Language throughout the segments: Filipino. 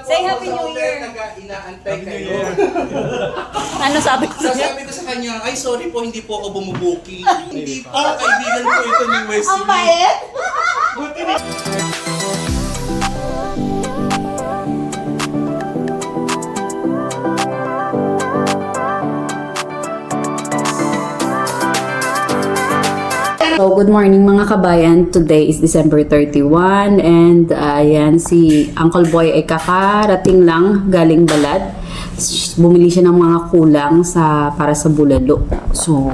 Say Happy New Year. Inaantay kayo. Ano sabi ko sa'yo? Sabi ko sa kanya, ay sorry po, hindi po ako bumubuki. Hindi po, kaibigan ko ito ni Wesley. Ang bait! Buti na. So, good morning mga kabayan. Today is December 31 and ayan, si Uncle Boy ay kakarating lang galing balad. Bumili siya ng mga kulang para sa bulalo. So,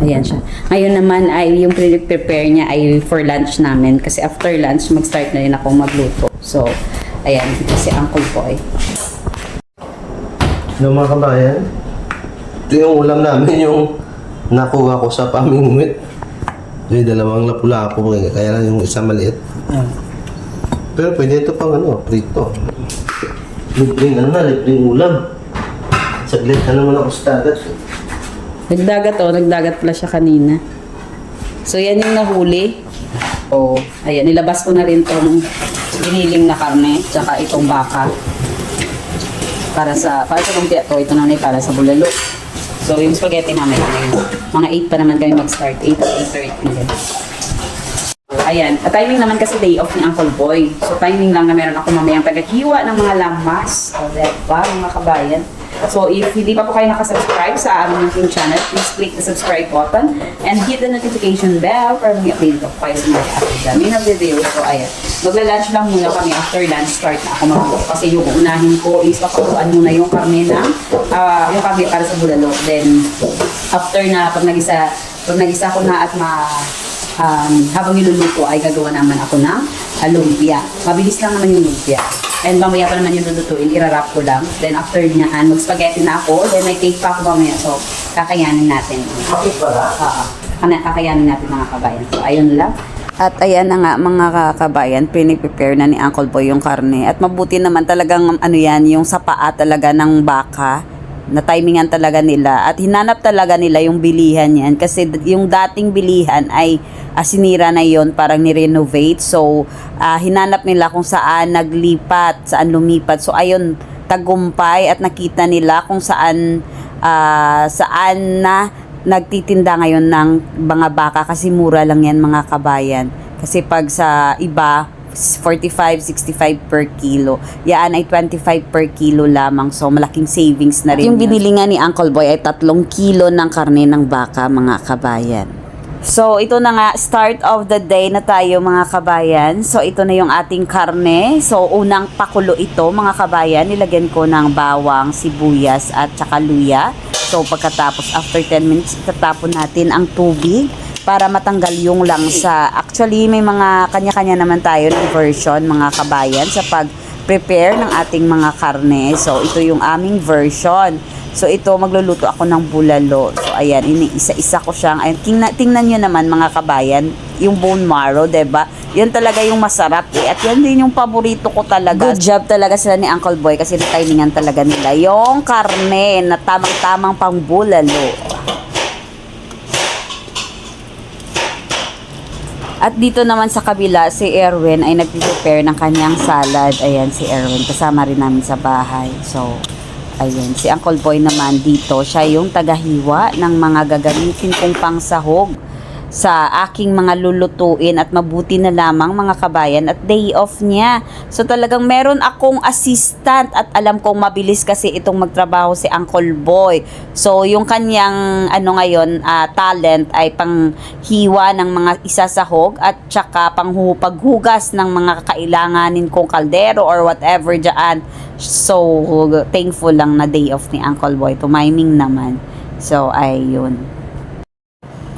ayan siya. Ngayon naman ay yung prepare niya ay for lunch namin kasi after lunch mag-start na rin ako magluto. So, ayan, ito si Uncle Boy. Hello mga kabayan, ito yung ulam namin, yung nakuha ko sa pamingwit. May dalawang lapu-lapu, kaya lang yung isa maliit. Pero pwede ito pang prito. Libreng libreng ulam. Saglit na naman ako sa dagat. Nagdagat pala siya kanina. So yan yung nahuli. O, ayan, nilabas ko na rin itong giniling na karne, tsaka itong baka. Para sa lumpia to, ito naman ay para sa bulalo. So yung spaghetti namin, mga 8 pa naman kami mag-start, 8 or 8:30. Ayan, at timing naman kasi day off ni Uncle Boy. So timing lang na meron ako mamayang pagkahiwa ng mga lamas. O, diba, mga kabayan? So if hindi pa po kayo nakasubscribe sa aming YouTube channel, please click the subscribe button and hit the notification bell para mag-update po kayo sa mga after dami na video. So ayan, magla-lunch lang muna kami. After lunch, start na ako magluto. Kasi yung unahin ko is papakuan muna yung karne na, yung karne para sa bulalo. Then after na, pag nagisa ko na at habang niluluto ay gagawa naman ako ng lumpia. Mabilis lang naman yung lumpia. And mamaya pa naman yung lulutuin, irarap ko lang. Then after niyan, mag-spaghetti na ako. Then may cake pa ako mamaya. So, kakayanin natin. Bakit pala? Kakayanin natin mga kabayan. So, ayun lang. At ayan na nga mga kabayan, prepare na ni Uncle Boy yung karne. At mabuti naman talagang yung sa paa talaga ng baka. Na timingan talaga nila at hinanap talaga nila yung bilihan yan kasi yung dating bilihan ay sinira na yon, parang ni-renovate. So hinanap nila kung saan naglipat, saan lumipat. So ayun, tagumpay at nakita nila kung saan na nagtitinda ngayon ng mga baka kasi mura lang yan mga kabayan. Kasi pag sa iba 45, 65 per kilo. Yan ay 25 per kilo lamang. So, malaking savings na rin. Yung binili nga ni Uncle Boy ay 3 kilo ng karne ng baka, mga kabayan. So, ito na nga, start of the day na tayo, mga kabayan. So, ito na yung ating karne. So, unang pakulo ito, mga kabayan. Nilagyan ko ng bawang, sibuyas, at saka luya. So, pagkatapos, after 10 minutes, itatapon natin ang tubig para matanggal yung langsa. Actually, may mga kanya-kanya naman tayo ng version, mga kabayan, sa pag-prepare ng ating mga karne. So, ito yung aming version. So, ito, magluluto ako ng bulalo. So, ayan, iniisa-isa ko siyang. Tingnan nyo naman, mga kabayan, yung bone marrow, diba? Yan talaga yung masarap eh. At yan din yung paborito ko talaga. Good job talaga sila ni Uncle Boy kasi natimingan talaga nila yung karne na tamang-tamang pang bulalo. At dito naman sa kabila, si Erwin ay nag-prepare ng kanyang salad. Ayan, si Erwin. Kasama rin namin sa bahay. So, ayan. Si Uncle Boy naman dito, siya yung tagahiwa ng mga gagamitin kong pangsahog sa aking mga lulutuin at mabuti na lamang mga kabayan at day off niya. So talagang meron akong assistant at alam kong mabilis kasi itong magtrabaho si Uncle Boy. So yung kanyang ngayon talent ay panghiwa ng mga isasahog at tsaka paghugas ng mga kailanganin kong kaldero or whatever dyan. So thankful lang na day off ni Uncle Boy. Tumiming naman. So ayun.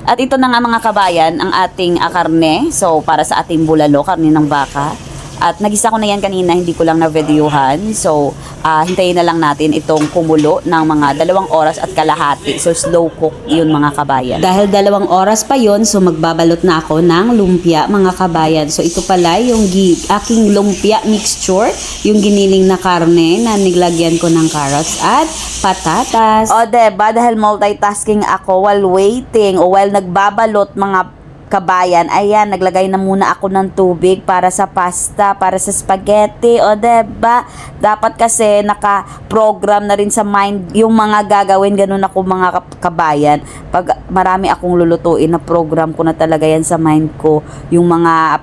At ito na nga mga kabayan, ang ating karne. So, para sa ating bulalo, karne ng baka. At nagisa ko na yan kanina, hindi ko lang na-videohan. So, hintayin na lang natin itong kumulo ng mga 2 oras at kalahati. So, slow cook yun mga kabayan. Dahil 2 oras pa yun, so magbabalot na ako ng lumpia mga kabayan. So, ito pala yung aking lumpia mixture. Yung giniling na karne na niglagyan ko ng carrots at patatas. O, diba? Dahil multitasking ako while waiting o while nagbabalot mga kabayan, ayan, naglagay na muna ako ng tubig para sa pasta, para sa spaghetti, o diba? Dapat kasi naka-program na rin sa mind yung mga gagawin, ganun ako mga kabayan. Pag marami akong lulutuin, na program ko na talaga yan sa mind ko, yung mga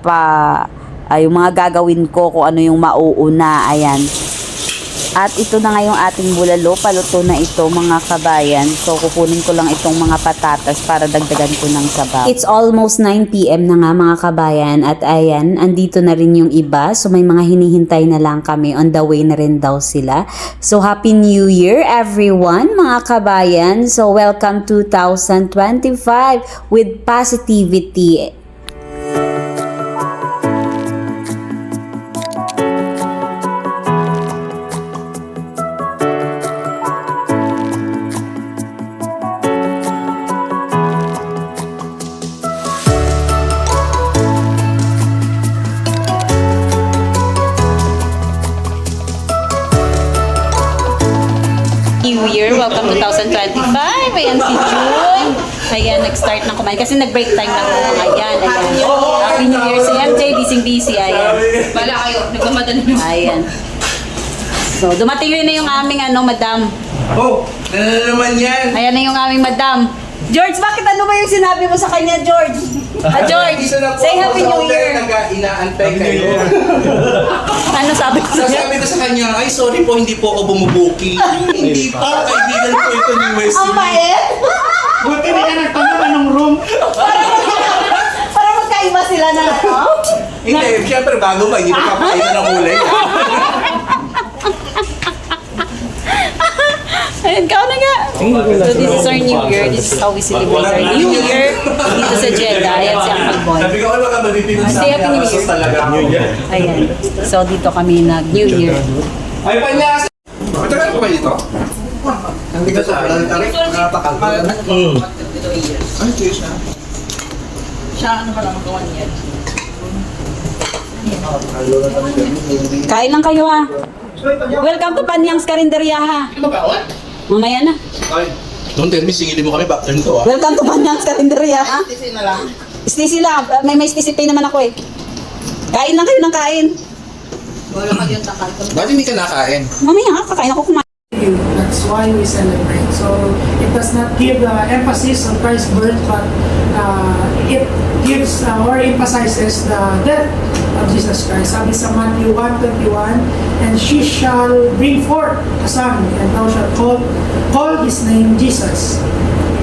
yung mga gagawin ko, kung ano yung mauuna, ayan. At ito na nga yung ating bulalo, paluto na ito mga kabayan. So kukunin ko lang itong mga patatas para dagdagan ko ng sabaw. It's almost 9 PM na nga mga kabayan, at ayan, andito na rin yung iba. So may mga hinihintay na lang kami, on the way na rin daw sila. So Happy New Year everyone mga kabayan. So welcome 2025 with positivity. New Year, welcome 2025. Ayan si Joy. Ayan, nag-start ng kumain. Kasi nag-break time lang ng mga yan. Ayan. Happy New Year si MJ, busy. Ayan. Bala kayo, nagmamadali nyo. Ayan. So, dumating rin na yung aming madam. Oh, naman yan. Ayan na yung aming madam. George, bakit ano ba yung sinabi mo sa kanya, George? George, say Happy New Year. Inaantay kayo. Ano sabi ko sa kanya? Sabi ko sa kanya, ay sorry po, hindi po ako bumubuki. Hindi pa, kaibigan ko ito ni Wesley. Ang bait! Buti di ka nagtanong anong room. Para magkaiba sila na, no? Hindi, syempre bago ba, hindi pa kapainan ng kulay. Ayun, kao na nga. So this is our New Year. This is how we celebrate our New Year dito sa Jeddah. Ayan si Uncle Boy. Sabi ko, wala ka mabibigyan sa Say Happy New akin. Year. Talaga. New Year. Ayan. So dito kami nag-New Year. Ay, panyas! Matagal ko ba dito? Nandito sa akin. Ay, cheers na. Siya, ano ka lang magawa niya? Kain lang kayo ha. Welcome to Panyang's Karinderya ha. Mamaya na. Don't tell me, singilin mo kami back turn to ah. Welcome to Panyang's Karinderya ha. Tisi na lang. Stacey lang. May stacey pay naman ako eh. Kain lang kayo ng kain. Wala ka yung takal ko. Bakit hindi ka nakain? Mamaya ha, kakain ako kumain. That's why we celebrate. So it does not give emphasis on Christ's birth, but it gives or emphasizes the death of Jesus Christ. Sabi sa Matthew 1:21, and she shall bring forth a son, and thou shalt call his name Jesus.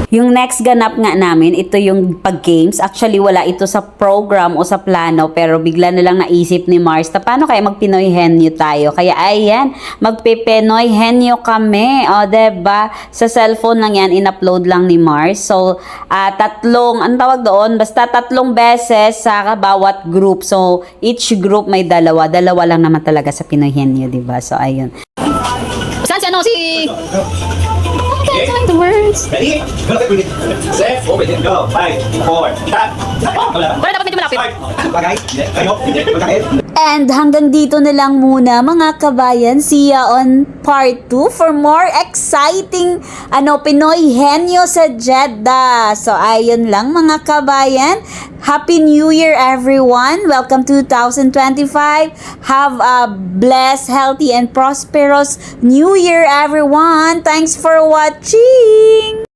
Yung next ganap nga namin, ito yung pag-games. Actually, wala ito sa program o sa plano, pero bigla na lang naisip ni Mars na paano kaya mag-Pinoy henyo tayo. Kaya ayan, magpe-Pinoy henyo kami. O, diba? Sa cellphone lang yan, in-upload lang ni Mars. So, anong tawag doon? Basta 3 beses sa bawat group. So, each group may dalawa. Dalawa lang naman talaga sa Pinoy henyo, diba? So, ayun. Saan si ano? The words. Ready? Set, open, go. 5, 4, stop. Wala, dapat medyo malapit. Bagay, kayo, hindi, magkakit. And hanggang dito na lang muna mga kabayan. See ya on part 2 for more exciting Pinoy henyo sa Jeddah. So ayun lang mga kabayan. Happy New Year everyone. Welcome 2025. Have a blessed, healthy and prosperous New Year everyone. Thanks for watching.